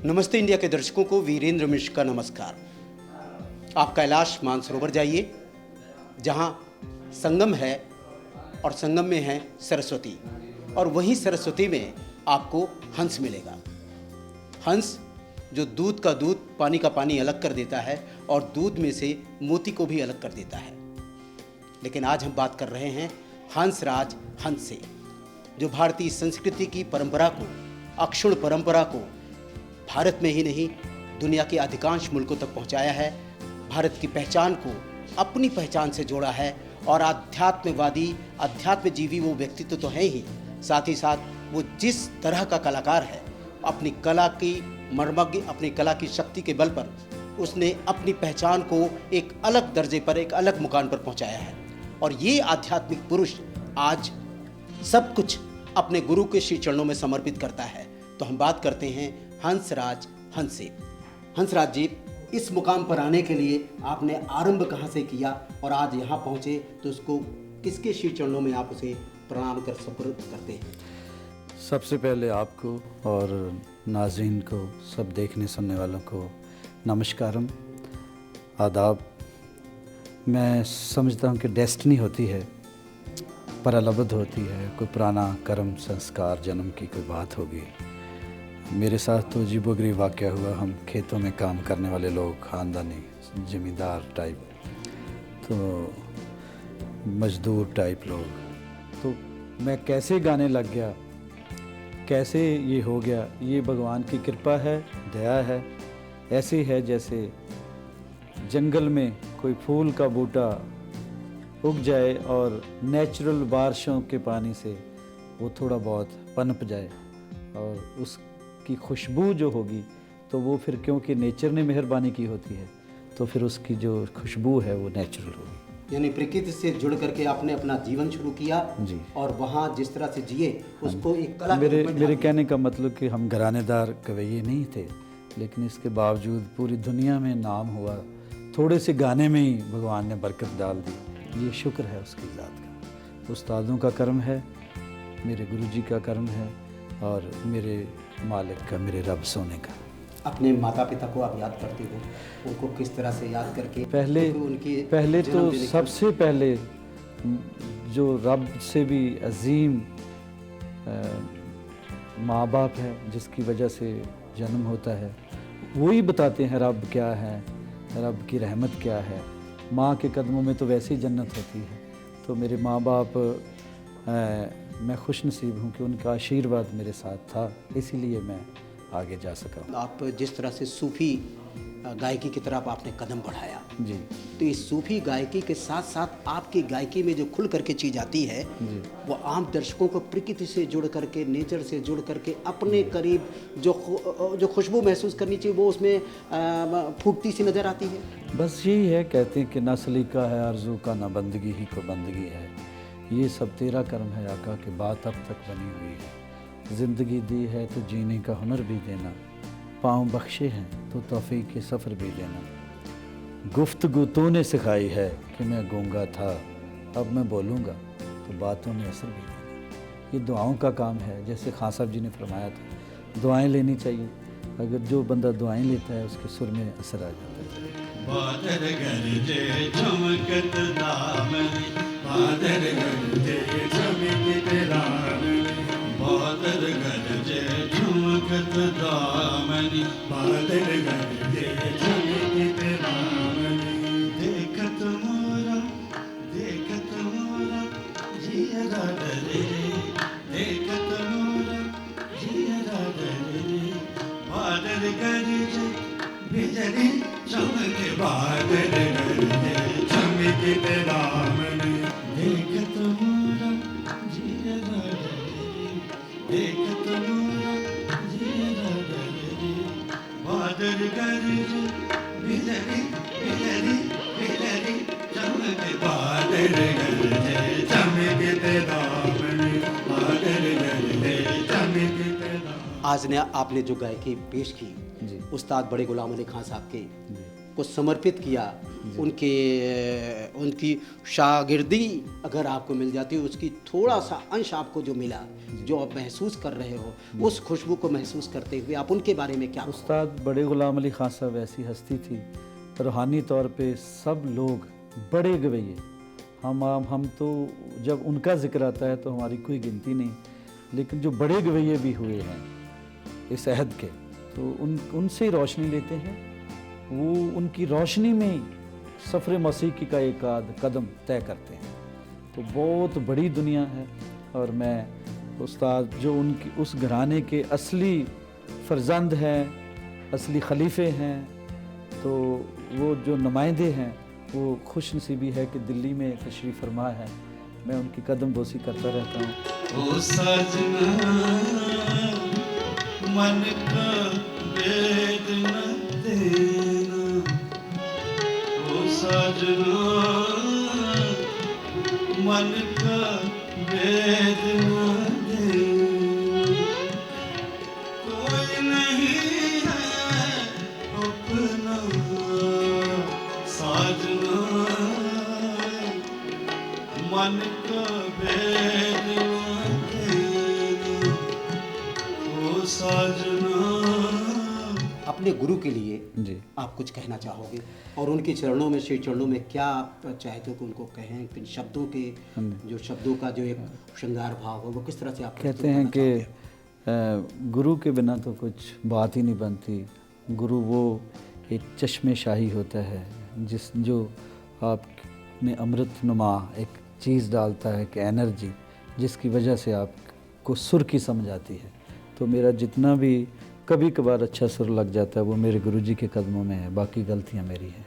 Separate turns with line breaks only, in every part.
नमस्ते इंडिया के दर्शकों को वीरेंद्र मिश्र का नमस्कार। आप कैलाश मानसरोवर जाइए, जहाँ संगम है और संगम में है सरस्वती, और वहीं सरस्वती में आपको हंस मिलेगा। हंस जो दूध का दूध, पानी का पानी अलग कर देता है और दूध में से मोती को भी अलग कर देता है। लेकिन आज हम बात कर रहे हैं हंसराज हंस से, जो भारतीय संस्कृति की परंपरा को, अक्षुण्ण परंपरा को भारत में ही नहीं दुनिया के अधिकांश मुल्कों तक पहुंचाया है, भारत की पहचान को अपनी पहचान से जोड़ा है। और आध्यात्मवादी, अध्यात्मजीवी वो व्यक्तित्व तो है ही, साथ ही साथ वो जिस तरह का कलाकार है, अपनी कला की मर्मज्ञ, अपनी कला की शक्ति के बल पर उसने अपनी पहचान को एक अलग दर्जे पर, एक अलग मुकाम पर पहुंचाया है। और ये आध्यात्मिक पुरुष आज सब कुछ अपने गुरु के श्री चरणों में समर्पित करता है। तो हम बात करते हैं हंसराज हंस से। हंसराज जी, इस मुकाम पर आने के लिए आपने आरंभ कहाँ से किया और आज यहाँ पहुँचे, तो उसको किसके श्री चरणों में आप उसे प्रणाम कर सुपुर्द करते हैं?
सबसे पहले आपको और नाज़रीन को, सब देखने सुनने वालों को नमस्कारम, आदाब। मैं समझता हूँ कि डेस्टिनी होती है, प्रारब्ध होती है, कोई पुराना कर्म संस्कार जन्म की कोई बात होगी। मेरे साथ तो अजीबोगरीब वाक़या हुआ। हम खेतों में काम करने वाले लोग, ख़ानदानी ज़मींदार टाइप, तो मज़दूर टाइप लोग, तो मैं कैसे गाने लग गया, कैसे ये हो गया, ये भगवान की कृपा है, दया है। ऐसे है जैसे जंगल में कोई फूल का बूटा उग जाए और नेचुरल बारिशों के पानी से वो थोड़ा बहुत पनप जाए, और उसकी खुशबू जो होगी तो वो फिर, क्योंकि नेचर ने मेहरबानी की होती है, तो फिर उसकी जो खुशबू है वो नेचुरल होगी।
यानी प्रकृति से जुड़ करके आपने अपना जीवन शुरू किया
जी,
और वहाँ जिस तरह से जिए उसको एक कला
मेरे कहने का मतलब कि हम घरानेदार कवैये नहीं थे, लेकिन इसके बावजूद पूरी दुनिया में नाम हुआ। थोड़े से गाने में ही भगवान ने बरकत डाल दी। ये शुक्र है उसकी ज़ात का। उस्तादों का कर्म है, मेरे गुरुजी का कर्म है, और मेरे मालिक का, मेरे रब सोने का।
अपने माता पिता को आप याद करते हो, उनको किस तरह से याद करके?
पहले तो सबसे पहले जो रब से भी अजीम माँ बाप है, जिसकी वजह से जन्म होता है, वही बताते हैं रब क्या है, रब की रहमत क्या है। माँ के कदमों में तो वैसे ही जन्नत होती है। तो मेरे माँ बाप, मैं खुश नसीब हूँ कि उनका आशीर्वाद मेरे साथ था, इसीलिए मैं आगे जा सका।
आप जिस तरह से सूफ़ी गायकी की तरफ आपने कदम बढ़ाया
जी,
तो इस सूफ़ी गायकी के साथ साथ आपकी गायकी में जो खुल करके चीज़ आती है
जी,
वो आम दर्शकों को प्रकृति से जुड़ करके, नेचर से जुड़ करके अपने करीब जो खुशबू महसूस करनी चाहिए वो उसमें फूटती सी नज़र आती है।
बस यही है। कहते हैं कि ना सलीका है आरज़ू का, ना बंदगी ही को बंदगी है। ये सब तेरा कर्म है आका, कि बात अब तक बनी हुई है। ज़िंदगी दी है तो जीने का हुनर भी देना, पाँव बख्शे हैं तो तौफीक के सफ़र भी देना। गुफ्तगू तूने सिखाई है कि मैं गूंगा था, अब मैं बोलूँगा तो बातों में असर भी देना। ये दुआओं का काम है। जैसे खान साहब जी ने फरमाया था, दुआएं लेनी चाहिए। अगर जो बंदा दुआएं लेता है उसके सुर में असर आ जाता है।
बादल गरजे चमकत दामनी, बादल गरजे चमकत दामनी, बादल गरजे चमकत दामनी, बादल गरजे चमकत दामनी। देखत मोरा जियरा डरे, देखत मोरा जियरा डरे। बादल गरजे बिजली चमके, बादल गरजे चमकत दामनी, देखत मोरा जियरा डरे, देखत मोरा जियरा डरे। बादल गरजे बिजली चमके, बादल गरजे चमकत दामनी, बादल गरजे चमकत दामनी।
आज ने आपने जो गायकी पेश की
जी,
उस्ताद बड़े गुलाम अली खान साहब के, को समर्पित किया, उनकी शागिर्दी अगर आपको मिल जाती है, उसकी थोड़ा सा अंश आपको जो मिला, जो आप महसूस कर रहे हो, उस खुशबू को महसूस करते हुए आप उनके बारे में क्या?
उस्ताद बड़े ग़ुलाम अली खान साहब ऐसी हस्ती थी, रूहानी तौर पे सब लोग बड़े गवैये, हम तो जब उनका जिक्र आता है तो हमारी कोई गिनती नहीं, लेकिन जो बड़े गवैये भी हुए हैं इस अहद के, तो उनसे ही रोशनी लेते हैं। वो उनकी रोशनी में ही सफ़र मौसीकी का एक आध कदम तय करते हैं। तो बहुत बड़ी दुनिया है, और मैं उस्ताद जो उनकी उस घराने के असली फर्जंद हैं, असली खलीफे हैं, तो वो जो नुमाइंदे हैं, वो खुश नसीबी है कि दिल्ली में तशरीफ़ फरमा है। मैं उनकी कदम बोसी करता रहता हूँ।
ओ सजना मन का भेद न देना, ओ सजना मन का भेद न देना, कोई नहीं है अपना साजना, मन का भेद न देना, ओ साजना।
अपने गुरु के लिए
जी,
आप कुछ कहना चाहोगे, और उनके चरणों में, श्री चरणों में क्या आप चाहते हो कि उनको कहें? किन शब्दों के, जो शब्दों का जो एक श्रृंगार भाव हो, वो किस तरह से आप
कहते हैं कि गुरु के बिना तो कुछ बात ही नहीं बनती। गुरु वो एक चश्मे शाही होता है जो आप में अमृत नुमा एक चीज़ डालता है कि एनर्जी, जिसकी वजह से आपको सुर की समझ आती है। तो मेरा जितना भी कभी कभार अच्छा सुर लग जाता है, वो मेरे गुरुजी के कदमों में है, बाकी गलतियाँ मेरी हैं।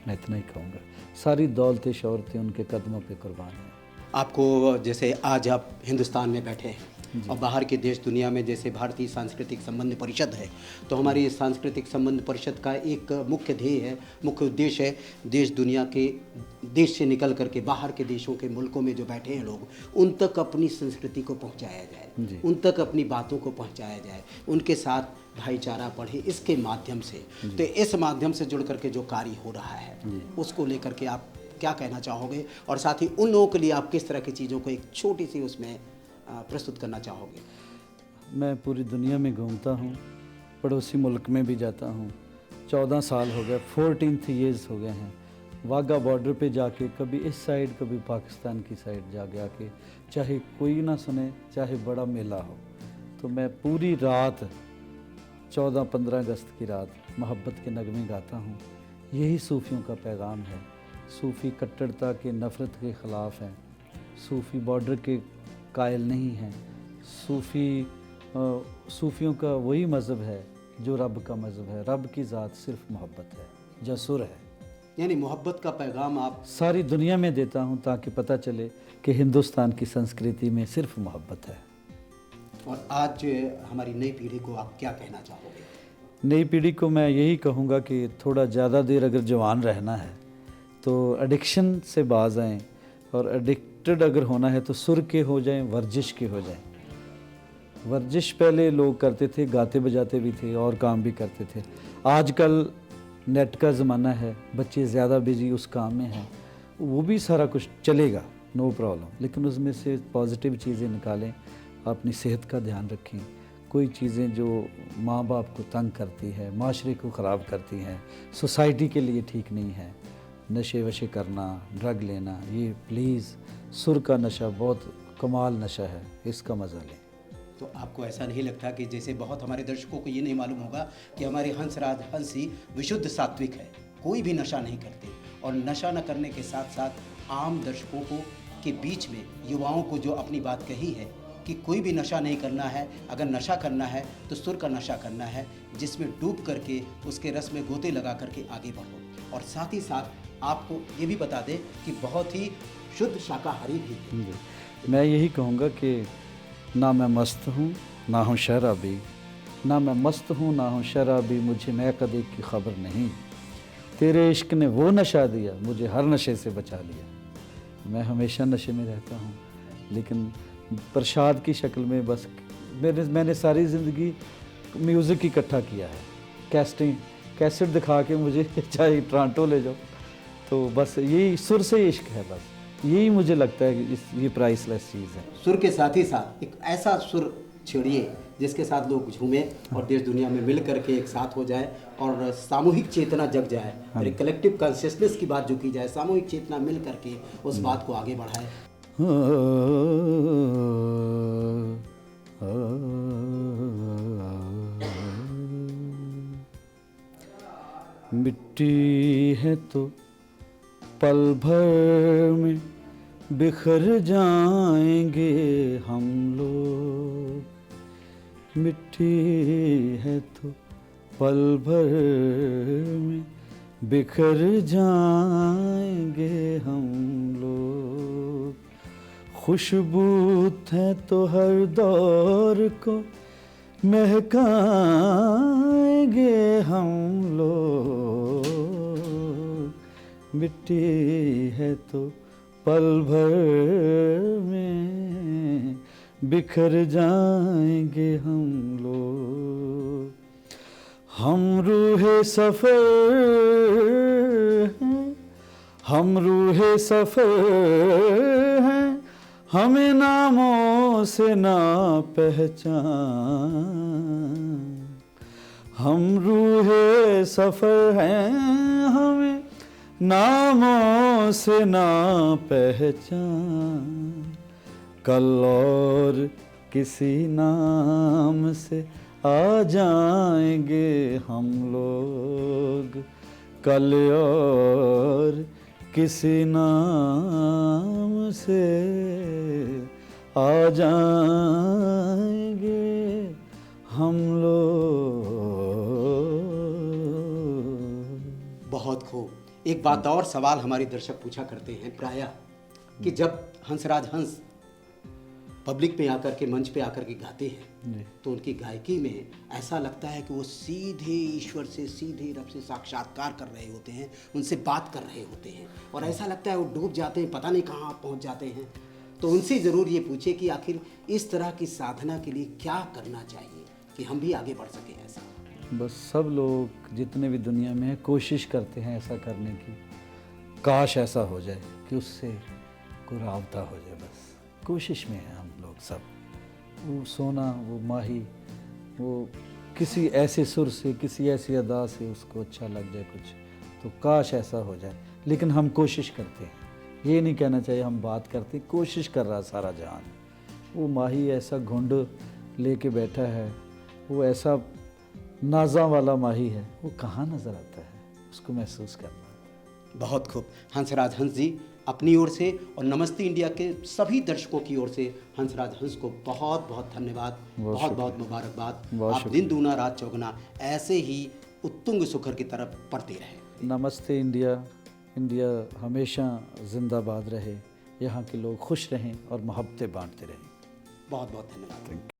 मैं इतना ही कहूँगा, सारी दौलत शौहरतें उनके कदमों पे कुर्बान हैं।
आपको जैसे आज आप हिंदुस्तान में बैठे हैं और बाहर के देश दुनिया में, जैसे भारतीय सांस्कृतिक संबंध परिषद है, तो हमारी सांस्कृतिक संबंध परिषद का एक मुख्य ध्येय है, मुख्य उद्देश्य है, देश दुनिया के देश से निकल करके बाहर के देशों के मुल्कों में जो बैठे हैं लोग, उन तक अपनी संस्कृति को पहुंचाया जाए, उन तक अपनी बातों को पहुंचाया जाए, उनके साथ भाईचारा बढ़े, इसके माध्यम से। तो इस माध्यम से जुड़ करके जो कार्य हो रहा है, उसको लेकर के आप क्या कहना चाहोगे, और साथ ही उन लोगों के लिए आप किस तरह की चीज़ों को एक छोटी सी उसमें प्रस्तुत करना चाहोगे?
मैं पूरी दुनिया में घूमता हूँ, पड़ोसी मुल्क में भी जाता हूँ। 14 साल हो गए, 14 ईयर्स हो गए हैं। वाघा बॉर्डर पे जाके कभी इस साइड कभी पाकिस्तान की साइड जा गया के, चाहे कोई ना सुने, चाहे बड़ा मेला हो, तो मैं पूरी रात 14-15 अगस्त की रात मोहब्बत के नगमे गाता हूँ। यही सूफ़ियों का पैगाम है। सूफ़ी कट्टरता के, नफ़रत के ख़िलाफ़ हैं। सूफ़ी बॉर्डर के कायल नहीं हैं। सूफ़ियों का वही मज़हब है जो रब का मज़हब है। रब की ज़ात सिर्फ़ मोहब्बत है, जसुर है।
यानी मोहब्बत का पैगाम आप
सारी दुनिया में देता हूँ, ताकि पता चले कि हिंदुस्तान की संस्कृति में सिर्फ़ मोहब्बत है।
और आज हमारी नई पीढ़ी को आप क्या कहना चाहोगे?
नई पीढ़ी को मैं यही कहूँगा कि थोड़ा ज़्यादा देर अगर जवान रहना है तो एडिक्शन से बाज आएँ, और एडिक्टेड अगर होना है तो सुर के हो जाएं, वर्जिश के हो जाएं। वर्जिश पहले लोग करते थे, गाते बजाते भी थे और काम भी करते थे। आजकल नेट का ज़माना है, बच्चे ज़्यादा बिजी उस काम में हैं, वो भी सारा कुछ चलेगा, नो प्रॉब्लम, लेकिन उसमें से पॉजिटिव चीज़ें निकालें, अपनी सेहत का ध्यान रखें। कोई चीज़ें जो माँ बाप को तंग करती है, माशरे को ख़राब करती हैं, सोसाइटी के लिए ठीक नहीं है, नशे वशे करना, ड्रग लेना, ये प्लीज़, सुर का नशा बहुत कमाल नशा है, इसका मज़ा लें।
तो आपको ऐसा नहीं लगता कि जैसे बहुत हमारे दर्शकों को ये नहीं मालूम होगा कि हमारे हंसराज हंसी विशुद्ध सात्विक है, कोई भी नशा नहीं करते, और नशा न करने के साथ साथ आम दर्शकों को के बीच में युवाओं को जो अपनी बात कही है कि कोई भी नशा नहीं करना है, अगर नशा करना है तो सुर का नशा करना है, जिसमें डूब करके उसके रस में गोते लगा करके आगे बढ़ो। और साथ ही साथ आपको ये भी बता दें कि बहुत ही शुद्ध शाकाहारी भी है।
मैं यही कहूँगा कि ना मैं मस्त हूँ ना हूँ शराबी, ना मैं मस्त हूँ ना हूँ शराबी, मुझे मैं कदे की खबर नहीं। तेरे इश्क ने वो नशा दिया, मुझे हर नशे से बचा लिया। मैं हमेशा नशे में रहता हूँ, लेकिन प्रसाद की शक्ल में बस मैंने सारी ज़िंदगी म्यूज़िक इकट्ठा किया है, कैस्टें कैसेट दिखा के मुझे चाहे टोरंटो ले जाओ। तो बस यही सुर से इश्क है, बस यही मुझे लगता है कि ये प्राइसलेस चीज़ है।
सुर के साथ ही साथ एक ऐसा सुर छेड़िए जिसके साथ लोग झूमें और देश दुनिया में मिल करके एक साथ हो जाए और सामूहिक चेतना जग जाए। और एक कलेक्टिव कॉन्शियसनेस की बात जो की जाए, सामूहिक चेतना मिल करके उस बात को आगे बढ़ाए।
मिट्टी है तो पल भर में बिखर जाएंगे हम लोग, मिट्टी है तो पल भर में बिखर जाएंगे हम लोग, खुशबू है तो हर दौर को महकाएंगे हम लोग, मिट्टी है तो पल भर में बिखर जाएंगे हम लोग। हम रूहे सफ़र हैं, हम रूहे सफ़र हैं, हमें नामों से ना पहचान। हम रूहे सफ़र हैं, हमें नामों से ना पहचान। कल और किसी नाम से आ जाएंगे हम लोग, कल और किसी नाम से आ जाएंगे हम लोग।
बहुत खूब। एक बात और सवाल हमारे दर्शक पूछा करते हैं प्रायः कि जब हंसराज हंस पब्लिक में आकर के मंच पे आकर के गाते हैं तो उनकी गायकी में ऐसा लगता है कि वो सीधे ईश्वर से, सीधे रब से साक्षात्कार कर रहे होते हैं, उनसे बात कर रहे होते हैं और ऐसा लगता है वो डूब जाते हैं, पता नहीं कहाँ पहुँच जाते हैं। तो उनसे ज़रूर ये पूछे कि आखिर इस तरह की साधना के लिए क्या करना चाहिए कि हम भी आगे बढ़ सकें। ऐसा
बस सब लोग जितने भी दुनिया में हैं कोशिश करते हैं ऐसा करने की, काश ऐसा हो जाए कि उससे कोई राबता हो जाए। बस कोशिश में हैं हम लोग सब। वो सोना, वो माही, वो किसी ऐसे सुर से, किसी ऐसी अदा से उसको अच्छा लग जाए कुछ, तो काश ऐसा हो जाए। लेकिन हम कोशिश करते हैं, ये नहीं कहना चाहिए हम बात करते, कोशिश कर रहा सारा जहान। वो माही ऐसा घुंड लेके बैठा है, वो ऐसा नाजा वाला माही है, वो कहाँ नज़र आता है, उसको महसूस करना।
बहुत खूब। हंसराज हंस जी अपनी ओर से और नमस्ते इंडिया के सभी दर्शकों की ओर से हंसराज हंस को बहुत बहुत धन्यवाद, बहुत बहुत मुबारकबाद। आप दिन दूना रात चौगुना ऐसे ही उत्तुंग सुखर की तरफ बढ़ते रहे।
नमस्ते इंडिया, इंडिया हमेशा जिंदाबाद रहे, यहाँ के लोग खुश रहें और मोहब्बतें बांटते रहें।
बहुत बहुत धन्यवाद।